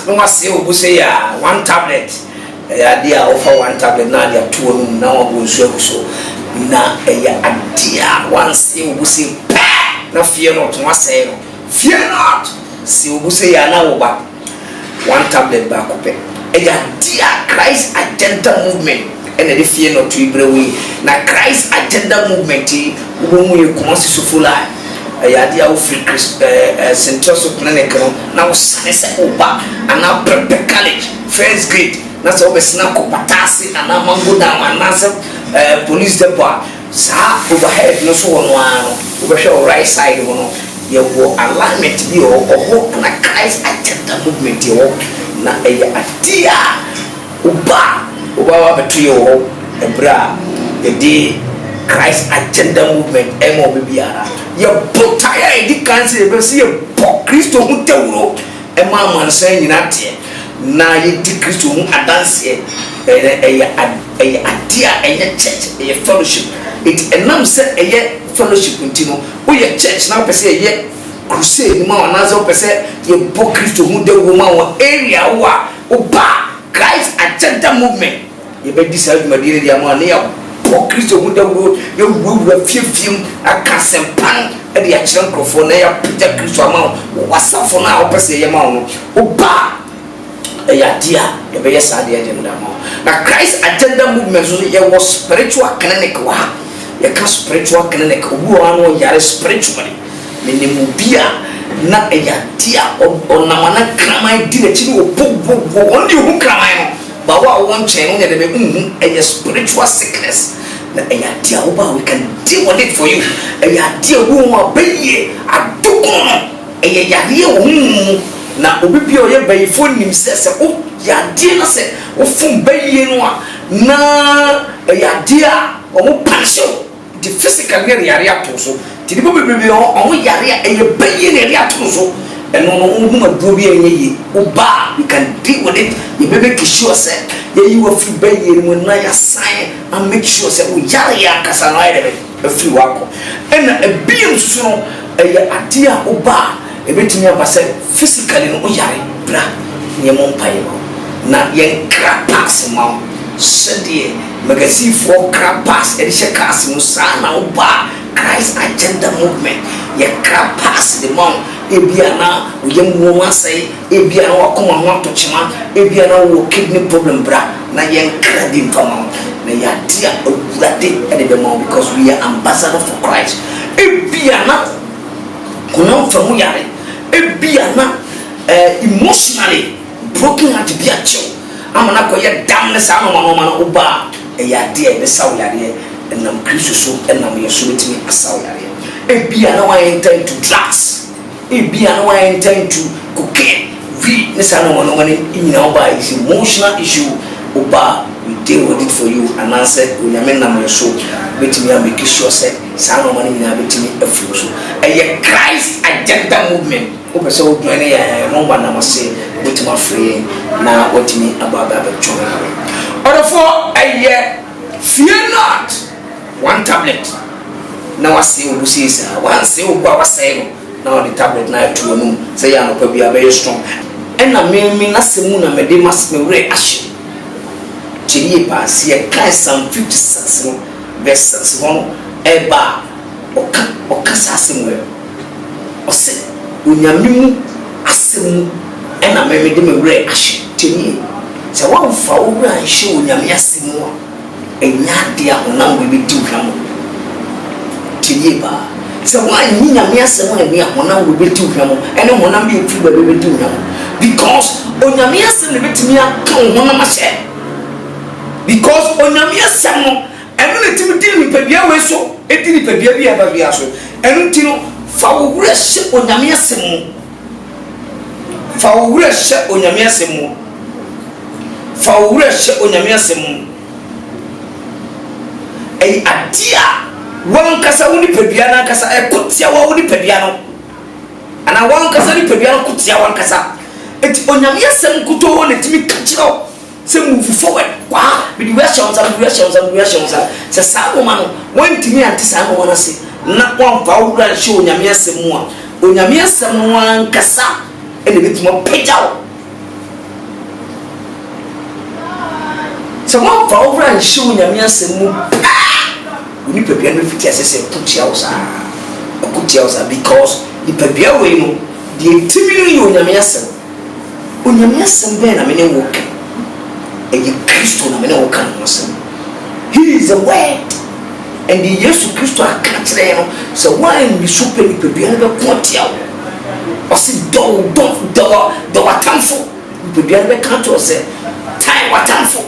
no wase obuse ya one tablet ya dia offer one tablet na dia two no na obuso so na ya adia once obuse na fear not wase no fear not si obuse ya na oba one tablet ba ko pe ya dia Christ agenda movement and the fear not to ibrewe na Christ agenda movement wo mu ye kuma si sufula ya dia wo free Christ center so clinic no na wo sane se oba ana prep college first grade na so be sina ko patasi ana mango da na se police depot sa overhead no so wono ano wo be hwe right side wono ye wo alignment bi o na Christ agenda movement ye wo na ya adia oba wa betuyo ebra the Christ agenda movement emo bibiara ye botaya edi kanse be se ye po Kristo hu tewuro e ma mansan nyina te na ye di Kristo hu adanse adia church fellowship it enam se fellowship ntino o ye church na pese ye crusade ma na zo pese ye po Kristo hu tewuro ma wo area wa oba Christ agenda movement ye be decide madire dia ma ne ya po Kristo hu tewuro ye wuwa fiefiem akasempan e dia kire nkrofo na ya pija Kristo ama wasafo na opese ye ma no oba ya dia ye be yesa dia dem da ma na Christ agenda movement so ye was spiritual clinic wa ye ka spiritual clinic obu anu yare spiritually minimu bia na ya dia onamana kramai di na chini obo only hu kramai no ba wa won chen no de be a spiritual sickness na ya dia oba we can deal with it for you ya dia wo wa beye adukono ya yare wo na obi bia o ye beye fo nim se o ya dia na se o fun beye no a na ya dia o mo passion the physical yare ato so ti di bebe o yare e beye ne yare ato so eno no hu ma do bi enye yi oba we can deal with it you bebe ki sure say you will feel beye no na ya sign and make sure say o yare ya kasa no ide be free wako ena e biem so no e adia oba e betimi aba say physically no o yare bra nye mo mpaye na yen krapas ma sedie magazine for krapas e she kas no sa na oba Christ agenda movement ye krapas the mom ebiana uyemu wa say ebiana wa koma ho atochima ebiana wo kidney problem bra na yen kradi mfama na ya dia owurade e de mom because we are ambassador for Christ ebiana kuna mfamu yare ebiana emotionally broken heart be a chill amana ko ye damness anu mano oba e ya dia be saw yare enam Kristo so enam yeso betimi asaw yare ebiana wa enter into drugs ebiana wa enter into cocaine we nesano mano mani ina oba is emotional issue oba we deal with it for you and answer unyame nam yeso betimi make sure say sano mani ina betimi afuru so e Christ agenda movement oba so join ya momba na mase betimi free na wotimi ababa betcho order for fear not one tablet na wase obusi sa wanse ogwa wasai no na the tablet na atu no say ya no pa bia be strong na me na semu na me de mas me wure ahye chiri pa se kai Psalm 56 no verse 6 hono eba oka sasemu o se onyamimu asemu na me de me wure ahye chiri se wa fa wure ahye onyame asemu enya dia honam we be di hwam tiye ba se wa nyinya me asem na me honam we be di hwam ene honam be fi ba be di hwam because onyame asem na betimi aka honam ahye because onyame asem no ene na timi di ni pabia we so edi ni pabia bi aba bia so ene ti no fa wo wura hye onyame asem fa wo wura hye onyame asem fa wo wura hye onyame asem ay adia wan kasa woni pedua na kasa e kutia wa woni pedua no ana wan kasa ni pedua no kutia wan kasa eti onyame asem kuto woni timi kachiro se move forward kwa bi we shonza se sa wo ma no wan timi ante sa no wana se na wan fa wura hye onyame asem a onyame asem wan kasa ene bitimo pejawo Someone for over and show Nyame asem mu ni pebia no fiti asese kutia osa because the pebia we no the timini yo Nyame asem Onyame asem be na me ne wo ka e Kristo na me ne wo ka no asem. He is the word and the Jesus Christo aka kire no so why be super ni pebia no be kutia o si do watamfo pebia no be ka to say time watamfo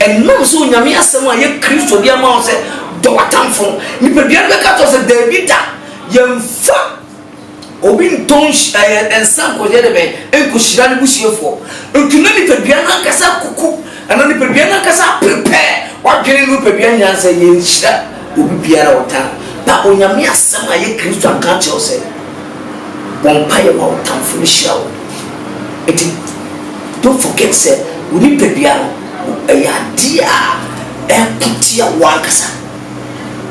and no so Nyame asem a ye Kristo dia ma o say do watamfo ni pebia no be ka to say David yemfa obi nton ensan ko je de be enko shira ne busiefo ntuna ni pebia na kasa kuku ana ni pebia na kasa prepare wadwene no pebia nyansa ye shira obi biara wota na Onyame asem a ye Kristo aka che o say bon paye ma watamfo ni shira o eti don't forget say we ni pebia ya dia kutia wakasa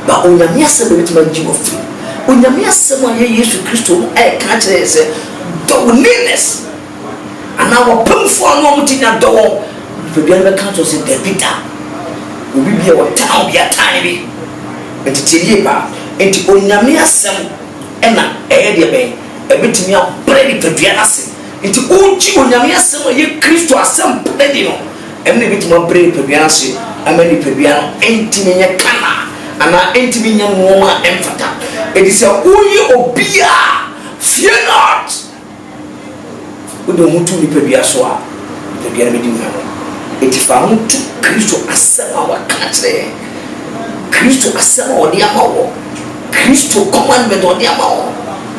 ba Onyame asem be tuma jiwo free Onyame asem a Yesu Kristo ka kire say do needness and our pamfo no mutina do pebia be ka to say David obi bia wota obi atan bi entitie ba enti Onyame asem na de be ebetimi abredi pebia asem enti oji Onyame asem a Kristo asem pedi no emne bituma abredi pebia asem amani pebia no enti menye kana ana enti minya nwoma emfata edi se uyi obia fear not udo mutu ni pebia so a pebia na medi nwano eti fa mutu Kristo asem a wakatre Kristo asem a odi amawo Kristo commandment odi amawo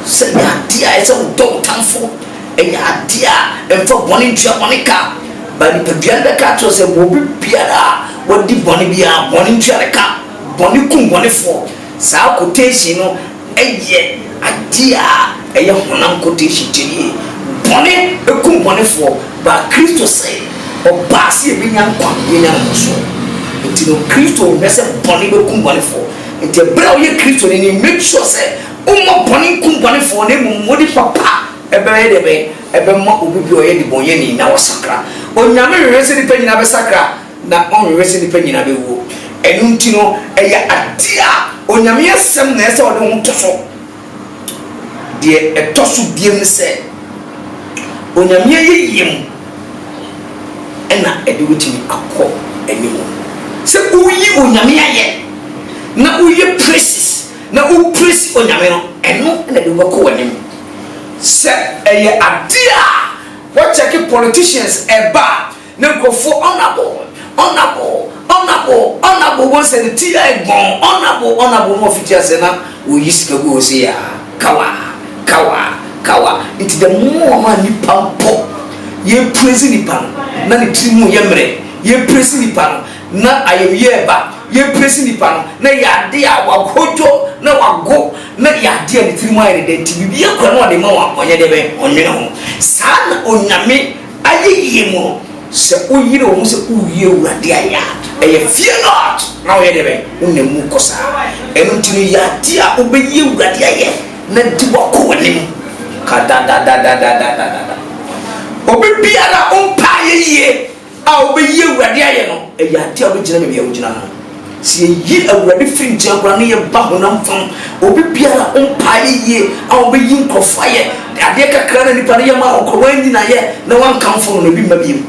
se ya dia ese udo tamfo ya dia emfa boni ntua boni ka ba ni pebia da ka to se bobi biara wodi boni bia boni ntua ka boni kum boni fo sa quotation no eye adia eye honam quotation tiri boni kum boni fo ba Kristo say o ba si e binya nkwa binya nso enti no Kristo mese boni be kum boni fo enti bra o ye Kristo ni make sure say o mo boni kum boni fo na mu modi papa ebe mo obi bi o ye di bonye ni na wasakra Onyame rerese ni panyina be sakra na on rerese ni panyina be wo enu ntino eya adia Onyame asem na ese ode ho toso de etoso biem se Onyame yeyem ena ede wotimi akọ enimo se uyi Onyame aye na uyi praises na u praise Onyame no eno na de wako wanim se eye adia what check politicians eba na nkofo honorable once the tia egbon honorable no fitia se na oyisika go se ya kawa it the more man ni pampo ye praise ni pan na ni trimu ye mre ye praise ni pan na ayemye ba ye praise ni pan na ya de awagojo na wago na ya de ni trimu ayi de tibi ye kwa no de ma wa onye de be onye ho sana Onyame ayeye mo se oyire o se uye urade aya e fear not na o ye de be unemu kosa enu tinu ya dia obeye urade aya na di wako wanim ka da obi biara umpa ye a obeye urade aya no e ya dia obegina me bia ogina no se yi awurade firi nkyɛnkora ne yɛ ba honam fam obi biara umpa ye a obeyi nkɔfa ye ade kakra na nipa ne yɛ ma ɔkɔwa nyina yɛ na wankamfo no bi mabiem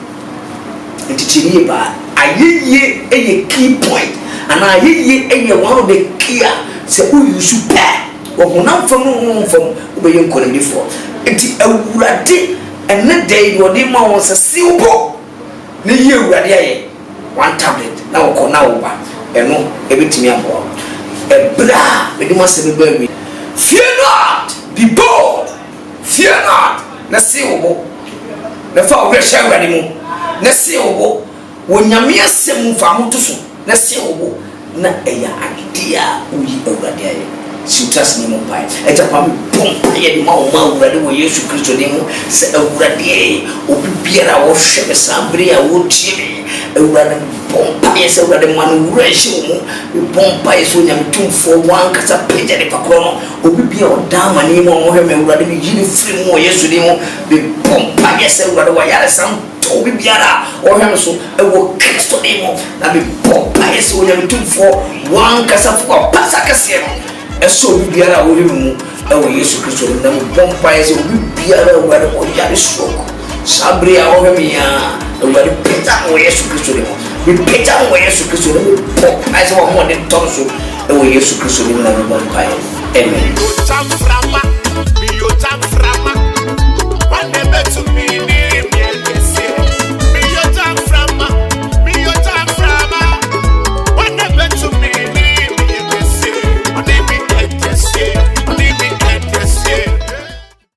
ntitini ba ayeye eye key point and ayeye eye one of the key se uyusu pa wo honam fam no fam obeye nkolendifo enti awurade enne dey no de ma won se silbo ne ye awurade aye one tablet na wo kona wo ba eno ebetimi abo ebra me de ma se be ba wi fear not be bold fear not na silbo na fa wo hwe awurade mu na silbo Onyame asem fa moto so na silbo na eya adia uyi awurade aye sitas ni mo pai etapa me pompa ye di ma o ma awurade wo Yesu Kristo ni mo se awurade obi biara wo hwe sambre a wo tie awurade pompa ye se awurade man wura hye mo pompa ye so Onyame tumfo wan kasa peja de pakro no obi bia o da ma ni mo hwe me awurade ni yiri firi mo Yesu ni mo be pompa ye se awurade wa yare sam to be biara or him so e wo Kristo name na be pop paese wo nyame tumfo wan kasa fo pasa kase no e so bi biara wo him e wo Yesu Kristo na me bom paese wo biara wo re o yare stroke sabria wo him ya e wo re peta wo Yesu Kristo name we peta wo Yesu Kristo name pop paese wo mo de tonso e wo Yesu Kristo name na me bom paese amen. Yo jam frama, one never to me.